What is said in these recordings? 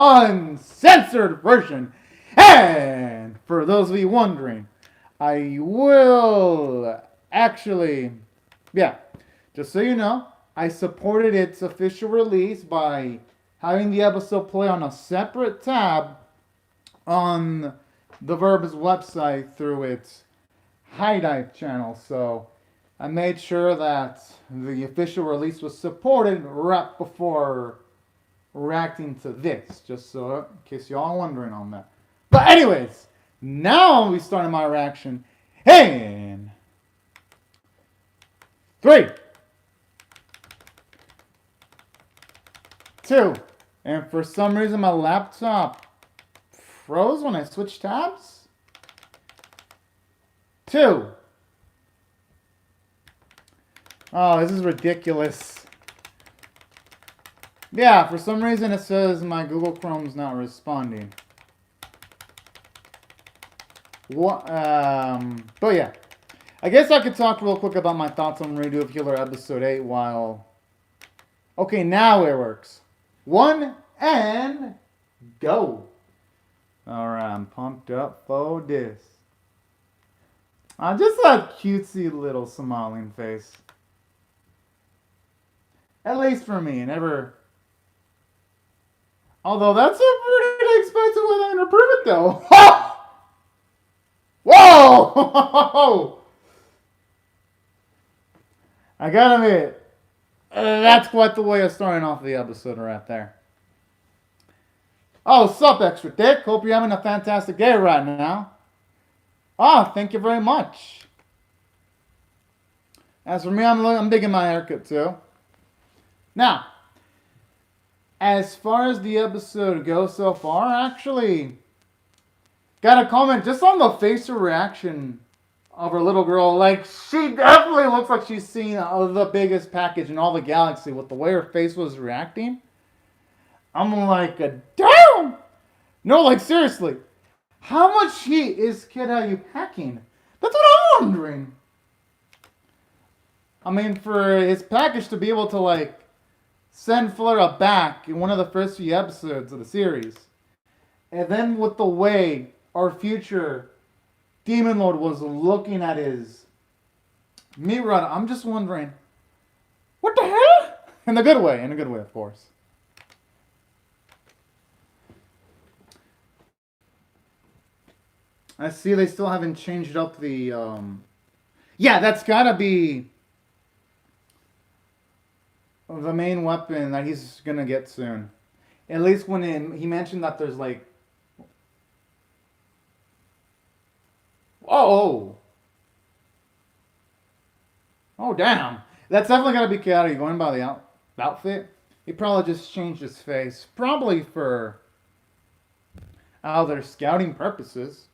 uncensored version. And for those of you wondering, I will actually, just so you know, I supported its official release by having the episode play on a separate tab on the Verb's website through its High Dive channel. So I made sure that the official release was supported right before reacting to this, just so in case y'all are wondering on that. But anyways, now we started my reaction in 3, 2, and for some reason my laptop froze when I switched tabs. 2. Oh, this is ridiculous. Yeah, for some reason it says my Google Chrome's not responding. What? But yeah, I guess I could talk real quick about my thoughts on Redo of Healer episode 8 while... Okay, now it works. 1 and go. Alright, I'm pumped up for this. Just that cutesy little smiling face. At least for me, never... Although that's a pretty expensive way to improve it though. Whoa! I gotta admit, that's quite the way of starting off the episode right there. Oh, sup, Extra Dick? Hope you're having a fantastic day right now. Oh, thank you very much. As for me, I'm digging my haircut too. Now, as far as the episode goes so far, actually, got a comment just on the facial reaction of her little girl. Like, she definitely looks like she's seen the biggest package in all the galaxy with the way her face was reacting. I'm like, damn! No, like, seriously. How much heat is Kid Are You packing? That's what I'm wondering. I mean, for his package to be able to, like, send Flora back in one of the first few episodes of the series. And then with the way our future Demon Lord was looking at his meat rod, I'm just wondering, what the hell? In a good way, of course. I see they still haven't changed up the, yeah, that's gotta be the main weapon that he's gonna get soon. At least when he mentioned that there's like... Oh, damn. That's definitely gotta be Kaori. Going by the outfit, he probably just changed his face. Probably for their scouting purposes.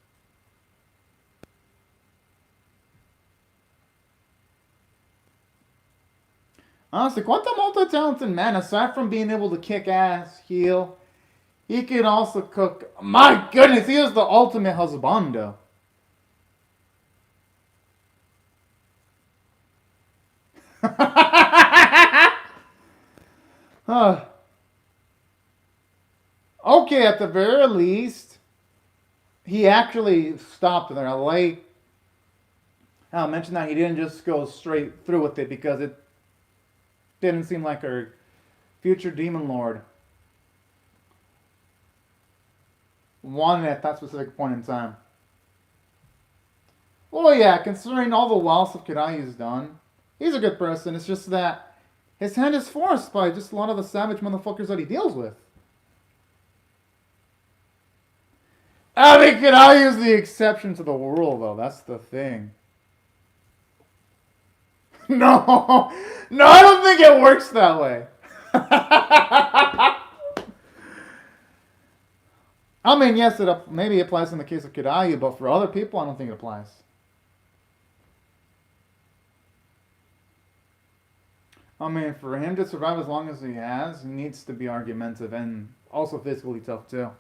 Honestly, quite the multi-talented man. Aside from being able to kick ass, heal, he could also cook. My goodness, he is the ultimate husbando. Okay, at the very least, he actually stopped there. Like, I'll mention that he didn't just go straight through with it because it didn't seem like our future Demon Lord wanted it at that specific point in time. Well, yeah, considering all the wild stuff Kidai's done, he's a good person. It's just that his hand is forced by just a lot of the savage motherfuckers that he deals with. I mean, Kidai is the exception to the rule, though. That's the thing. No, I don't think it works that way. I mean, yes, it maybe applies in the case of Kidai, but for other people, I don't think it applies. I mean, for him to survive as long as he has, he needs to be argumentative and also physically tough, too.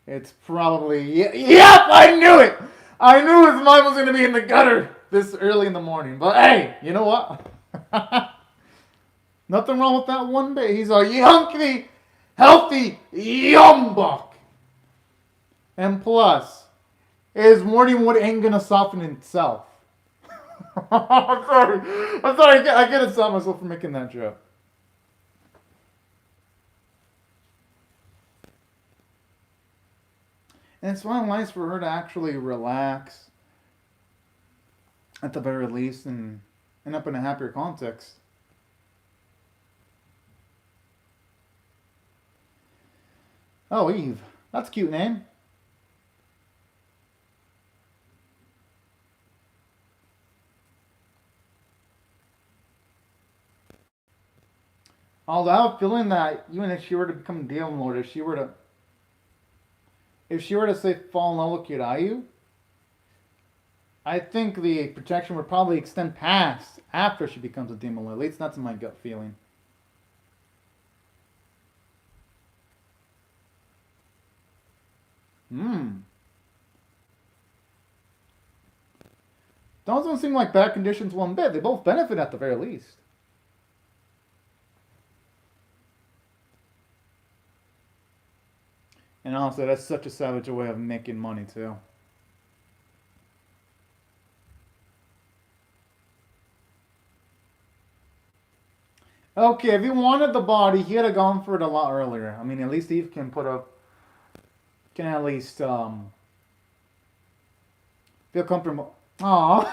It's probably... Yep, I knew it! I knew his mind was going to be in the gutter. this early in the morning. But hey, you know what? Nothing wrong with that one bit. He's a hunky, healthy young buck. And plus, his morning wood ain't gonna soften itself. I'm sorry. I'm sorry. I can't stop myself from making that joke. And it's finally nice for her to actually relax, at the very least, and end up in a happier context. Oh, Eve. That's a cute name. Although I have a feeling that even if she were to become Demon Lord, if she were to say fall in love with Kirayu, I think the protection would probably extend past after she becomes a Demon Lord. At least that's my gut feeling. Those don't seem like bad conditions one bit. They both benefit at the very least. And honestly, that's such a savage way of making money, too. Okay, if he wanted the body, he had have gone for it a lot earlier. I mean, at least Eve can at least, feel comfortable. Aww.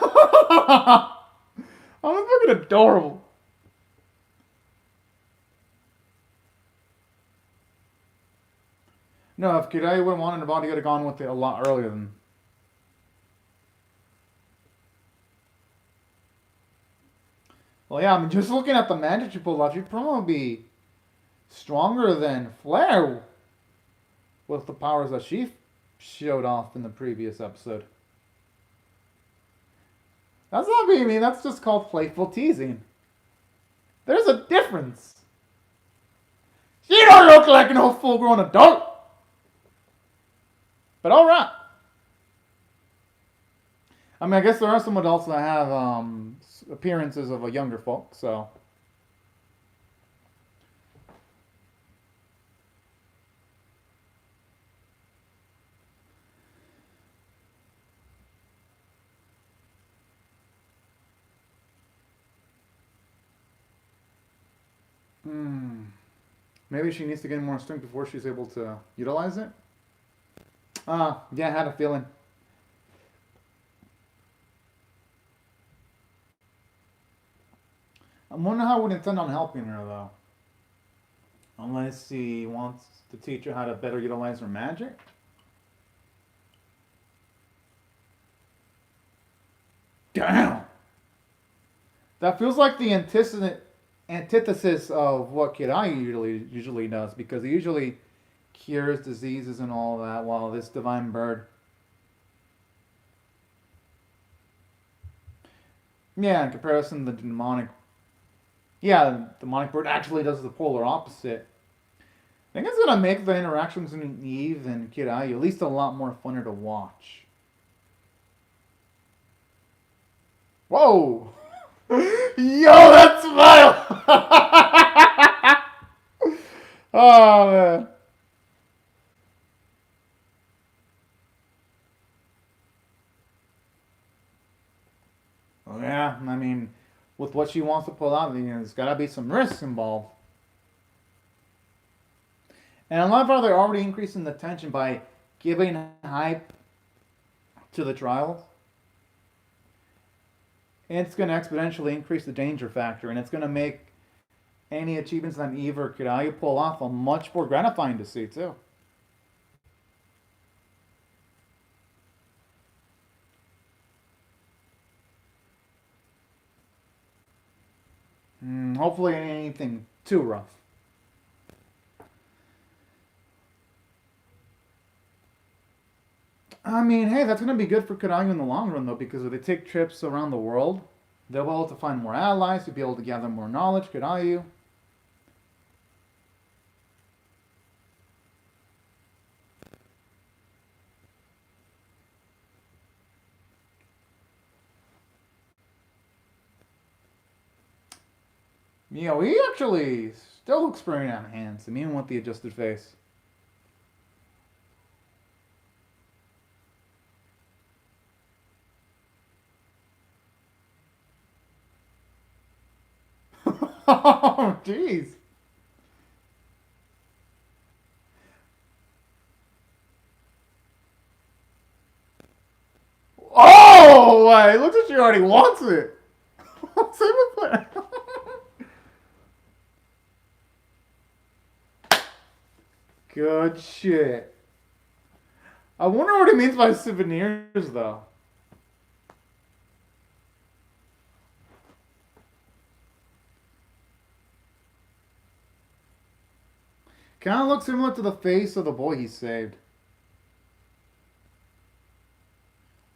Oh, that's fucking adorable. No, if Kirayu would have wanted the body, he would have gone with it a lot earlier than. Well, yeah, I mean, just looking at the magic she pulled off, she'd probably be stronger than Flare with the powers that she showed off in the previous episode. That's not being mean, that's just called playful teasing. There's a difference. She don't look like no full-grown adult. But alright. I mean, I guess there are some adults that have appearances of a younger folk, so. Maybe she needs to gain more strength before she's able to utilize it? Yeah, I had a feeling. I'm wondering how he would intend on helping her, though. Unless he wants to teach her how to better utilize her magic? Damn! That feels like the antithesis of what Kirayu usually does, because he usually cures diseases and all that, while this divine bird. Yeah, in comparison, the demonic. Yeah, the demonic bird actually does the polar opposite. I think it's gonna make the interactions between Eve and Kirayu at least a lot more funner to watch. Whoa! Yo, that smile! Oh, man. Yeah, I mean, with what she wants to pull out, there's gotta be some risks involved. And I love how they're already increasing the tension by giving hype to the trials. And it's going to exponentially increase the danger factor, and it's going to make any achievements that Eve or Kirayu pull off much more gratifying to see, too. Hopefully anything too rough. I mean, hey, that's going to be good for Kirayu in the long run, though, because if they take trips around the world, they'll be able to find more allies, to be able to gather more knowledge, Kirayu. You know, he actually still looks pretty damn handsome, even with the adjusted face. Oh, jeez. Oh, looks like she already wants it. Same with that. Good shit. I wonder what he means by souvenirs, though. Kind of looks similar to the face of the boy he saved.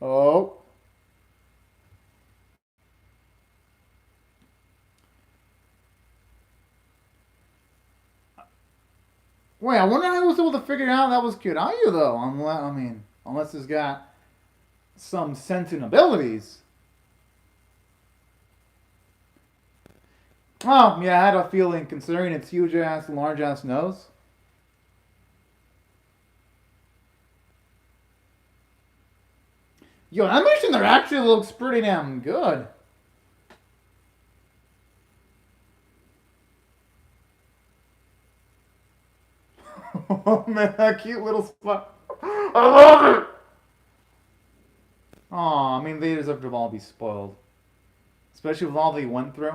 Oh. Wait, I wonder how he was able to figure out that was Kiryu, though. Unless he's got some sentient abilities. Oh, yeah, I had a feeling, considering its huge ass, large ass nose. Yo, animation there actually looks pretty damn good. Oh man, that cute little spot. I love it! Aw, I mean, they deserve to all be spoiled. Especially with all they went through.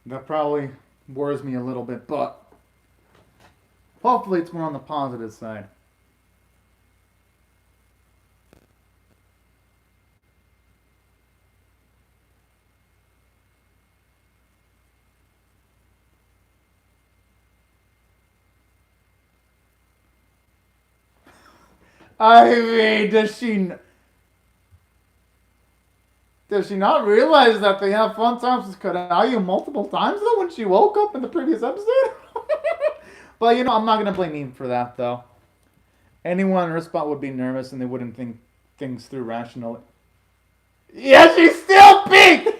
That probably worries me a little bit, but hopefully it's more on the positive side. I mean, does she not realize that they have fun times with Karayu multiple times though when she woke up in the previous episode? But you know, I'm not gonna blame Eve for that though. Anyone in her spot would be nervous and they wouldn't think things through rationally. Yeah, she's still pink.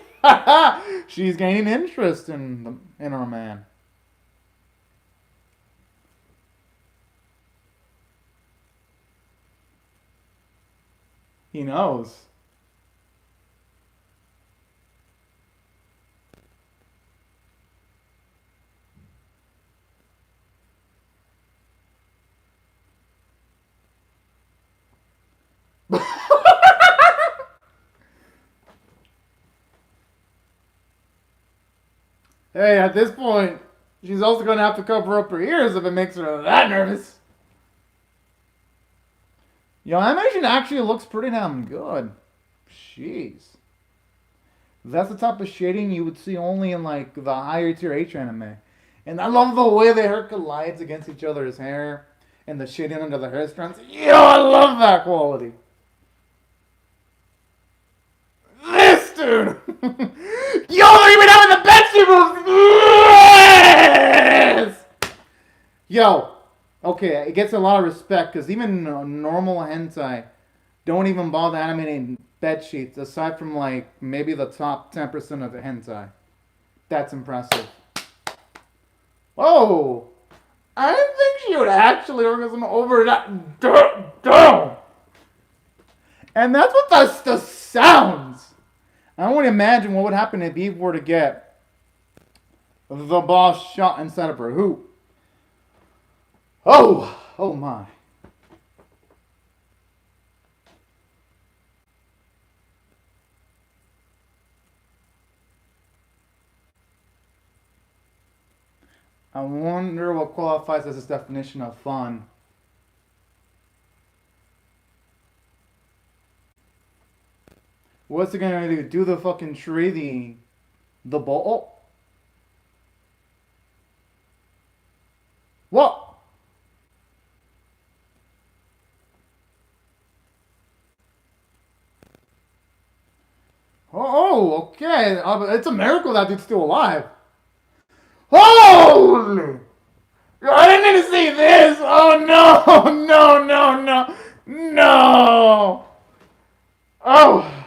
She's gaining interest in her man. He knows. Hey, at this point, she's also going to have to cover up her ears if it makes her that nervous. Yo, animation actually looks pretty damn good. Jeez. That's the type of shading you would see only in like the higher tier H anime. And I love the way the hair collides against each other's hair and the shading under the hair strands. Yo, I love that quality. This dude! Yo, they're even having the Betsy moves! Yes! Yo, okay, it gets a lot of respect because even normal hentai don't even bother animating bed sheets aside from like maybe the top 10% of the hentai. That's impressive. Oh, I didn't think she would actually orgasm over that. Damn! And that's what the sounds. I don't want to imagine what would happen if Eve were to get the boss shot inside of her hoop. Oh my. I wonder what qualifies as this definition of fun. What's it gonna do? Do the fucking tree, the ball? Oh. What? Oh, okay. It's a miracle that dude's still alive. Holy! I didn't need to see this! Oh no! No, no, no! No! Oh!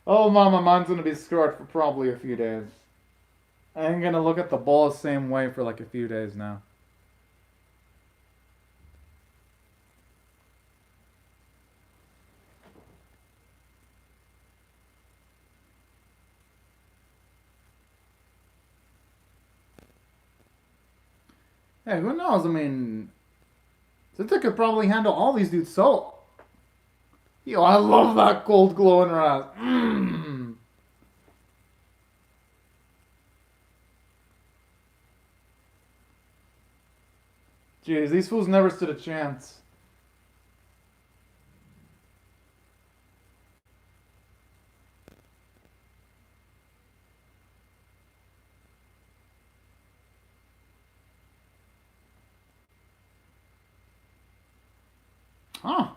Oh, my mind's gonna be scarred for probably a few days. I'm gonna look at the ball the same way for like a few days now. Hey, who knows? I mean, Zinta could probably handle all these dudes so. Yo, I love that gold glow in her eyes. Mmm. Jeez, these fools never stood a chance. Huh.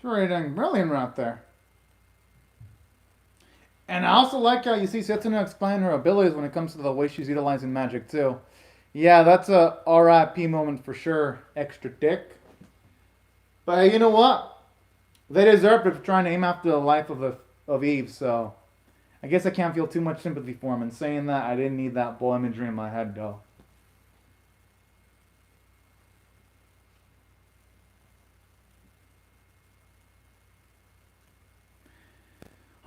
Pretty dang brilliant right there. And I also like how you see Setsuna explain her abilities when it comes to the way she's utilizing magic too. Yeah, that's a RIP moment for sure. Extra dick. But hey, you know what? They deserved it for trying to aim after the life of Eve, so I guess I can't feel too much sympathy for him. And saying that, I didn't need that bull imagery in my head though.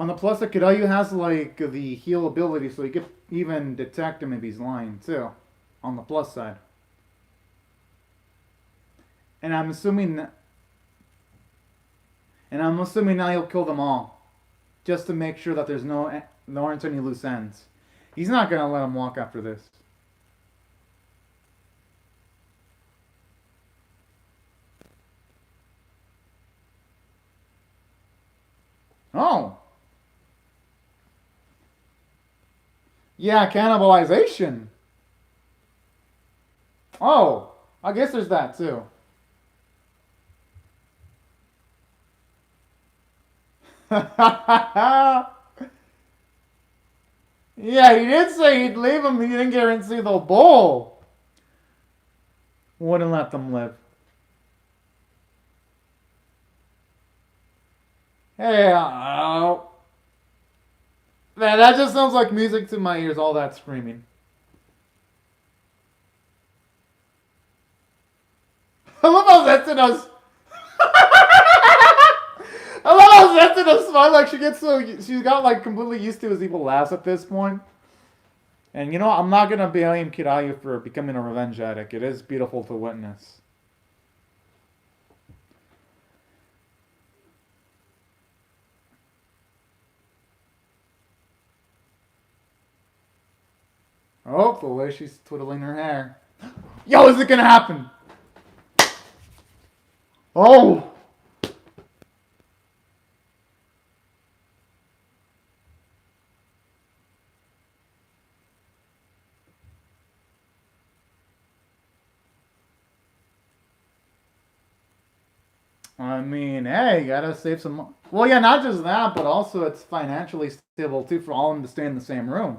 On the plus side, Kirayu has like the heal ability, so you could even detect him if he's lying too. On the plus side, and I'm assuming, now he'll kill them all, just to make sure that there aren't any loose ends. He's not gonna let him walk after this. Oh. Yeah, cannibalization. Oh, I guess there's that too. Yeah, he did say he'd leave him. He didn't guarantee the bull. Wouldn't let them live. Hey, man, that just sounds like music to my ears, all that screaming. I love how Zetsuno's... I love how Zetsuno's smile, like she's got like completely used to his evil laughs at this point. And you know what? I'm not gonna blame Kirayu for becoming a revenge addict. It is beautiful to witness. Oh, the way she's twiddling her hair. Yo, is it gonna happen? Oh! I mean, hey, you gotta save some. Well, yeah, not just that, but also it's financially stable too for all of them to stay in the same room.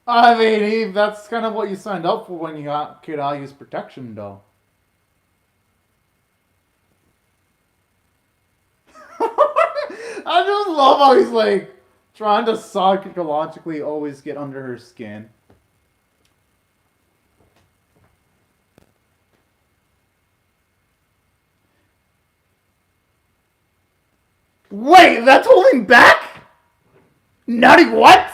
I mean, Eve, that's kind of what you signed up for when you got Kirayu's protection, though. I just love how he's like trying to psychologically always get under her skin. Wait, that's holding back? Nutty what?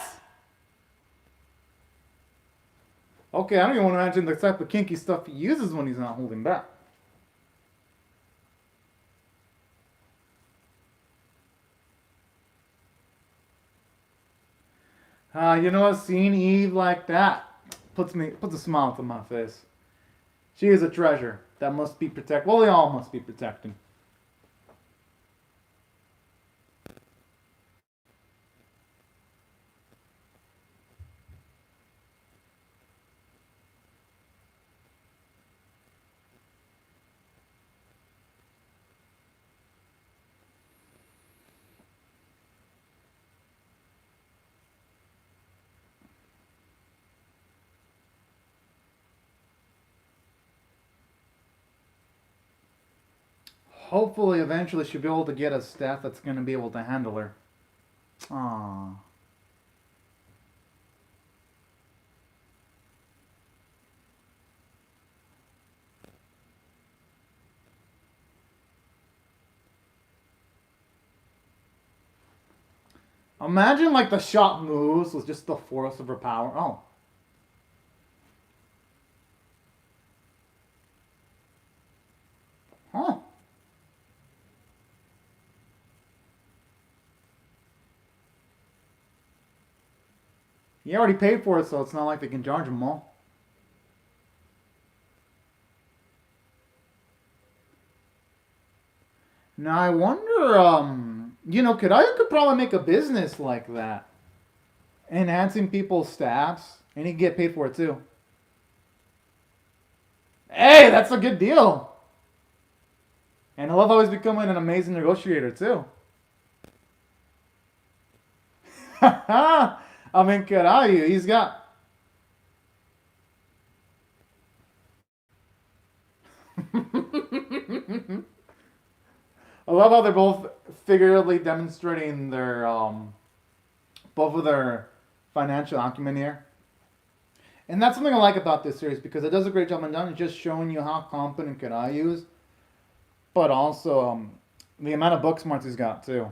Okay, I don't even want to imagine the type of kinky stuff he uses when he's not holding back. You know what? Seeing Eve like that puts a smile to my face. She is a treasure that must be protected. Well, they all must be protected. hopefully eventually she'll be able to get a staff that's going to be able to handle her. Aww. Imagine like the shot moves with just the force of her power. Oh. Huh. He already paid for it, so it's not like they can charge him more. Now I wonder, you know, Kiryu could probably make a business like that. Enhancing people's staffs, and he'd get paid for it too. Hey, that's a good deal. And I love how he's becoming an amazing negotiator too. I mean, Kiryu, he's got... I love how they're both figuratively demonstrating their, both of their financial acumen here. And that's something I like about this series, because it does a great job on just showing you how competent Kiryu is, but also the amount of book smarts he's got too.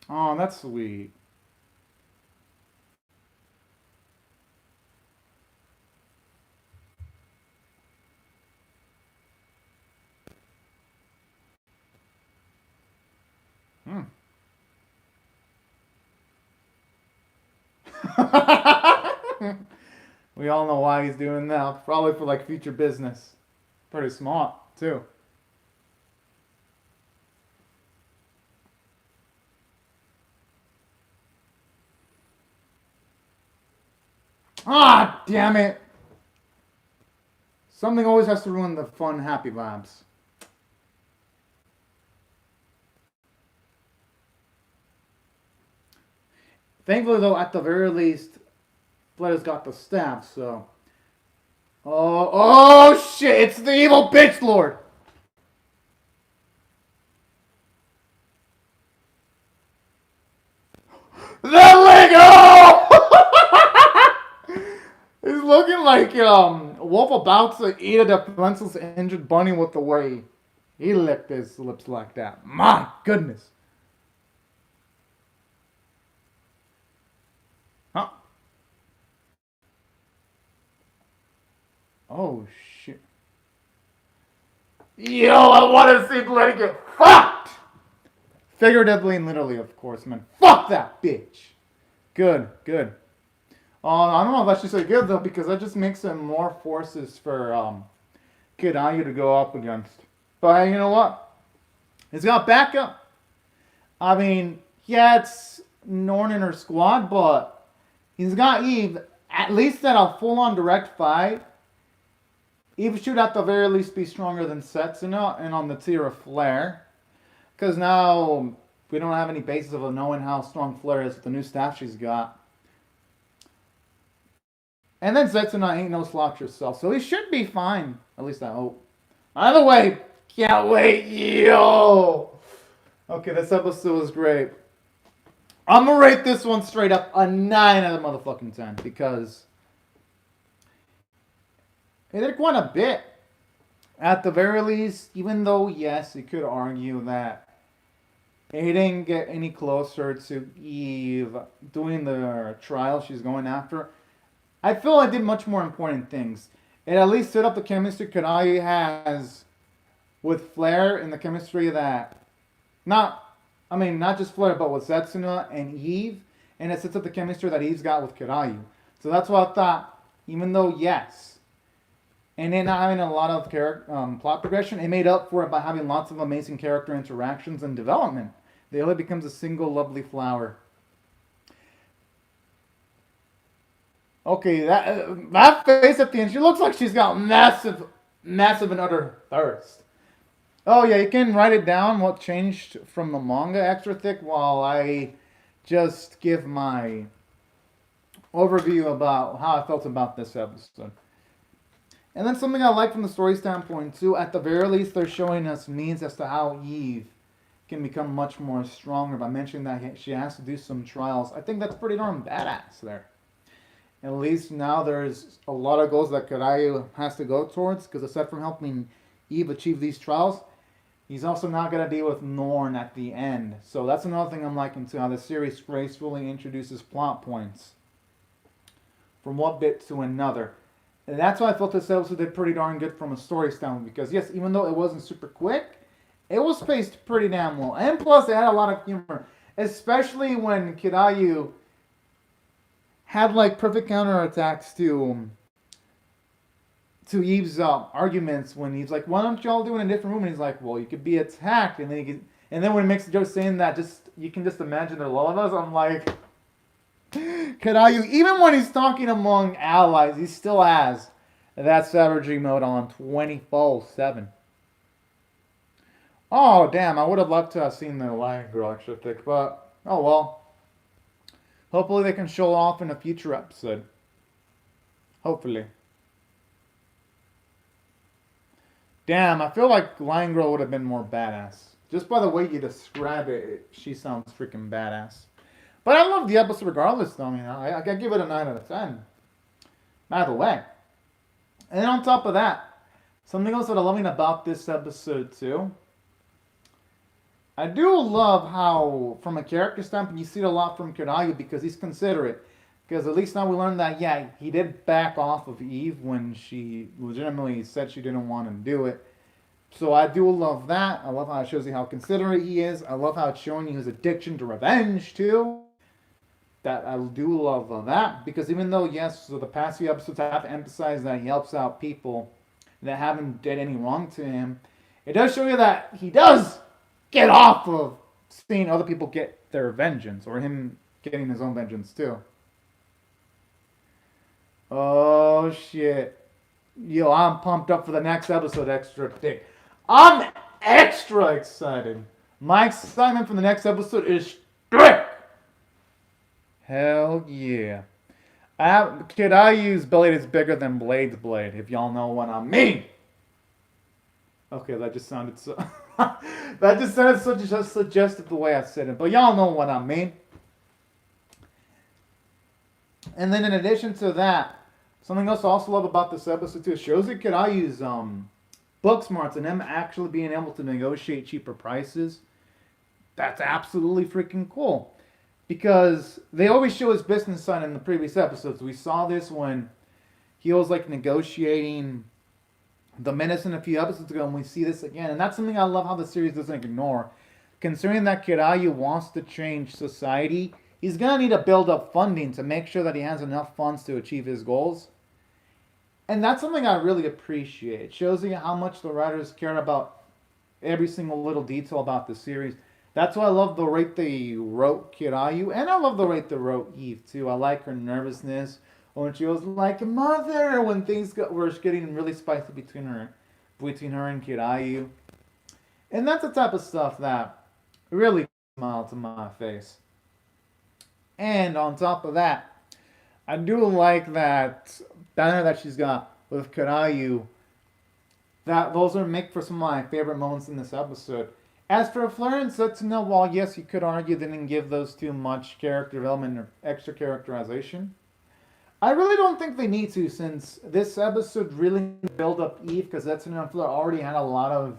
Oh, that's sweet. Hmm. We all know why he's doing that. Probably for like future business. Pretty smart too. Ah, damn it. Something always has to ruin the fun, happy vibes. Thankfully, though, at the very least, Flair's got the staff, so... Oh, shit! It's the evil bitch lord! The Lego! He's looking like Wolf about to eat a defenseless injured bunny with the way he licked his lips like that. My goodness. Huh? Oh, shit. Yo, I want to see Bloody get fucked! Figuratively and literally, of course, man. Fuck that bitch! Good, good. I don't know if I should say good, though, because that just makes it more forces for Kiryu to go up against. But you know what? He's got backup. I mean, yeah, it's Norn in her squad, but he's got Eve. At least at a full-on direct fight, Eve should at the very least be stronger than Setsuna and on the tier of Flare. Because now we don't have any basis of knowing how strong Flare is with the new staff she's got. And then Setsuna ain't no slouch herself, so he should be fine. At least I hope. Either way, can't wait, yo! Okay, this episode was great. I'm gonna rate this one straight up a 9 out of motherfucking 10, because it did quite a bit. At the very least, even though, yes, you could argue that it didn't get any closer to Eve doing the trial she's going after, I feel I did much more important things. It at least set up the chemistry Kiryu has with Flare and the chemistry that, not just Flare, but with Setsuna and Eve. And it sets up the chemistry that Eve's got with Kiryu. So that's why I thought, even though, yes, and then not having a lot of plot progression, it made up for it by having lots of amazing character interactions and development. The only becomes a single lovely flower. Okay, that face at the end, she looks like she's got massive and utter thirst. Oh yeah, you can write it down what changed from the manga extra thick while I just give my overview about how I felt about this episode. And then something I like from the story standpoint too, at the very least they're showing us means as to how Eve can become much more stronger by mentioning that she has to do some trials. I think that's pretty darn badass there. At least now there's a lot of goals that Karayu has to go towards, because aside from helping Eve achieve these trials, he's also not going to deal with Norn at the end. So that's another thing I'm liking too, how the series gracefully introduces plot points from one bit to another. And that's why I felt this episode did pretty darn good from a story standpoint, because yes, even though it wasn't super quick, it was paced pretty damn well. And plus, it had a lot of humor, especially when Kirayu had like perfect counterattacks to Eve's arguments. When he's like, "Why don't y'all do it in a different room?" And he's like, "Well, you could be attacked." And then when he makes the joke saying that, you can just imagine their lullabies. I'm like, Kirayu, even when he's talking among allies, he still has that savagery mode on 24/7. Oh, damn, I would have loved to have seen the Lion Girl extra thick, but oh well. Hopefully they can show off in a future episode. Hopefully. Damn, I feel like Lion Girl would have been more badass. Just by the way you describe it, she sounds freaking badass. But I love the episode regardless, though. You know, I give it a 9 out of 10. By the way. And then on top of that, something else that I'm loving about this episode, too. I do love how, from a character standpoint, you see it a lot from Kirayu because he's considerate. Because at least now we learned that, yeah, he did back off of Eve when she legitimately said she didn't want to do it. So I do love that. I love how it shows you how considerate he is. I love how it's showing you his addiction to revenge, too. That I do love that. Because even though, yes, so the past few episodes have emphasized that he helps out people that haven't did any wrong to him, it does show you that he does get off of seeing other people get their vengeance, or him getting his own vengeance too. Oh shit. Yo, I'm pumped up for the next episode, extra thick. I'm extra excited. My excitement for the next episode is strict. Hell yeah. Kirayu's blade is bigger than Blade's blade, if y'all know what I mean. Okay, that just sounded so... that just sounded so just suggestive the way I said it. But y'all know what I mean. And then in addition to that, something else I also love about this episode too, it shows that Kirayu's book smarts and him actually being able to negotiate cheaper prices. That's absolutely freaking cool. Because they always show his business side in the previous episodes. We saw this when he was like negotiating the medicine a few episodes ago, and we see this again. And that's something I love how the series doesn't ignore. Considering that Kirayu wants to change society, he's going to need to build up funding to make sure that he has enough funds to achieve his goals. And that's something I really appreciate. It shows you how much the writers care about every single little detail about the series. That's why I love the rate they wrote Kirayu, and I love the rate they wrote Eve too. I like her nervousness when she was like, "Mother," when things were getting really spicy between her and Kirayu. And that's the type of stuff that really smiled to my face. And on top of that, I do like that banner that she's got with Kirayu. That those are make for some of my favorite moments in this episode. As for Fleur and Setsuno, while yes, you could argue they didn't give those too much character development or extra characterization, I really don't think they need to, since this episode really built up Eve, because Setsuno and Fleur already had a lot of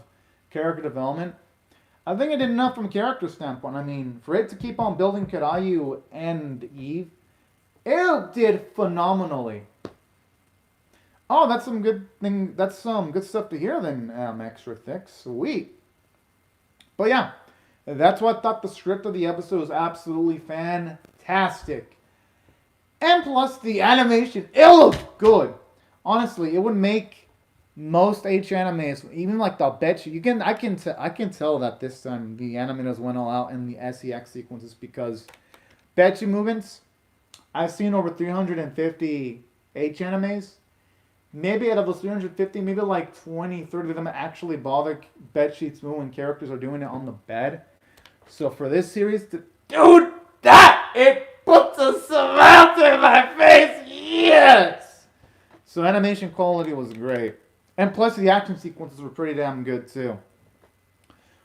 character development. I think it did enough from a character standpoint. I mean, for it to keep on building Kirayu and Eve, it did phenomenally. Oh, that's some good thing. That's some good stuff to hear then, extra thick. Sweet. But yeah, that's why I thought the script of the episode was absolutely fantastic. And plus the animation, it looked good. Honestly, it would make most H animes, even like the Betchy, I can tell that this time the animators went all out in the SEX sequences, because Betchy movements, I've seen over 350 H animes. Maybe out of those 350, maybe like 20, 30 of them actually bother bed sheets moving when characters are doing it on the bed. So for this series, dude, that It puts a smile to my face. Yes. So animation quality was great, and plus the action sequences were pretty damn good too.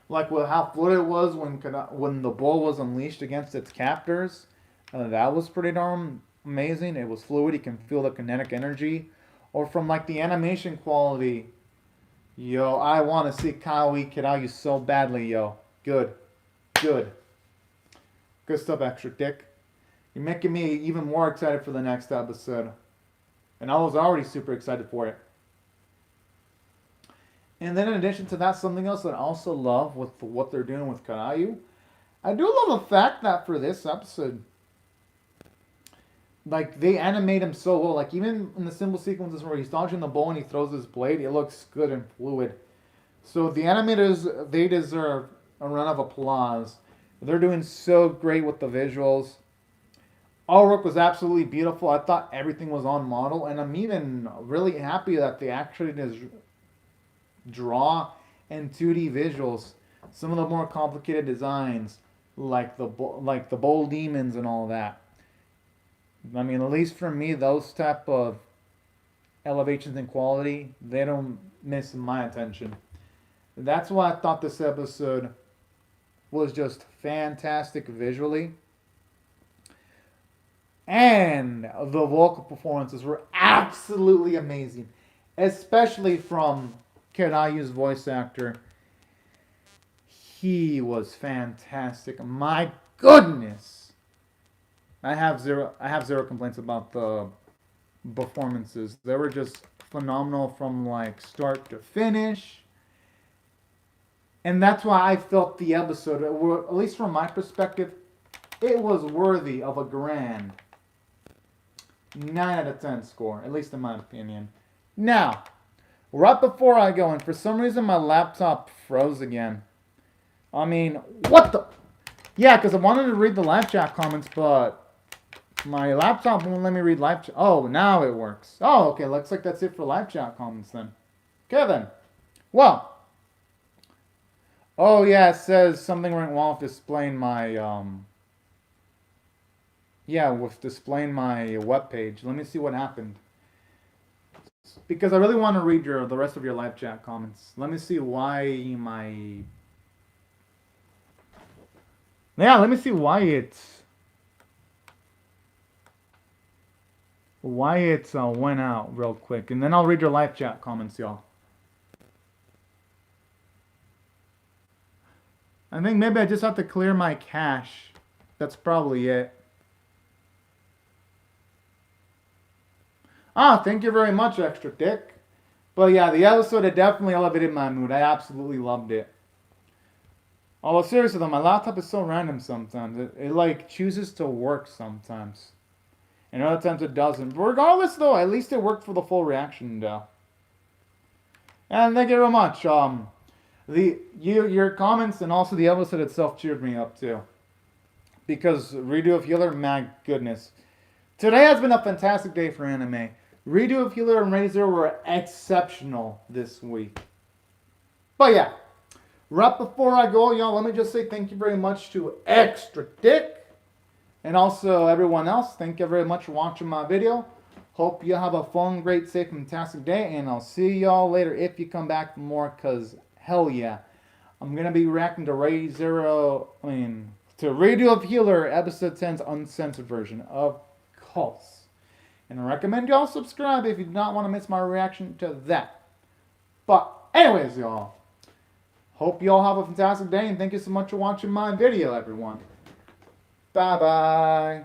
Like with how fluid it was when the bull was unleashed against its captors. That was pretty darn amazing. It was fluid. You can feel the kinetic energy. Or from like the animation quality. Yo, I want to see Kiryu so badly, yo. Good. Good. Good stuff, Extra Dick. You're making me even more excited for the next episode. And I was already super excited for it. And then in addition to that, something else that I also love with what they're doing with Kiryu, I do love the fact that for this episode, like they animate him so well. Like even in the simple sequences where he's dodging the bull and he throws his blade, it looks good and fluid. So the animators, they deserve a round of applause. They're doing so great with the visuals. All work was absolutely beautiful. I thought everything was on model, and I'm even really happy that they actually just draw and 2D visuals. Some of the more complicated designs, like the bull demons and all that. I mean, at least for me, those type of elevations in quality, they don't miss my attention. That's why I thought this episode was just fantastic visually. And the vocal performances were absolutely amazing. Especially from Kiryu's voice actor. He was fantastic. My goodness. I have zero complaints about the performances. They were just phenomenal from like start to finish. And that's why I felt the episode, at least from my perspective, it was worthy of a grand 9 out of 10 score, at least in my opinion. Now, right before I go, and for some reason my laptop froze again. I mean, what the? Yeah, because I wanted to read the live chat comments, but my laptop won't let me read live chat. Oh, now it works. Oh, okay, looks like that's it for live chat comments then. Okay then. Well. Oh yeah, it says something went wrong with displaying my, with displaying my webpage. Let me see what happened. Because I really want to read the rest of your live chat comments. Let me see why let me see why it went out real quick. And then I'll read your live chat comments, y'all. I think maybe I just have to clear my cache. That's probably it. Thank you very much, Extra Dick. But yeah, the episode had definitely elevated my mood. I absolutely loved it. Although seriously though, my laptop is so random sometimes. It like chooses to work sometimes. And other times it doesn't. But regardless though, at least it worked for the full reaction though. And thank you very much. Your comments and also the episode itself cheered me up too. Because Redo of Healer, my goodness. Today has been a fantastic day for anime. Redo of Healer and Razor were exceptional this week. But yeah, right before I go, y'all, let me just say thank you very much to Extra Dick. And also everyone else, thank you very much for watching my video. Hope you have a fun, great, safe, fantastic day. And I'll see y'all later if you come back for more, because hell yeah. I'm going to be reacting to to Redo of Healer Episode 10's uncensored version, of course. And I recommend y'all subscribe if you do not want to miss my reaction to that. But anyways, y'all. Hope y'all have a fantastic day, and thank you so much for watching my video, everyone. Bye-bye.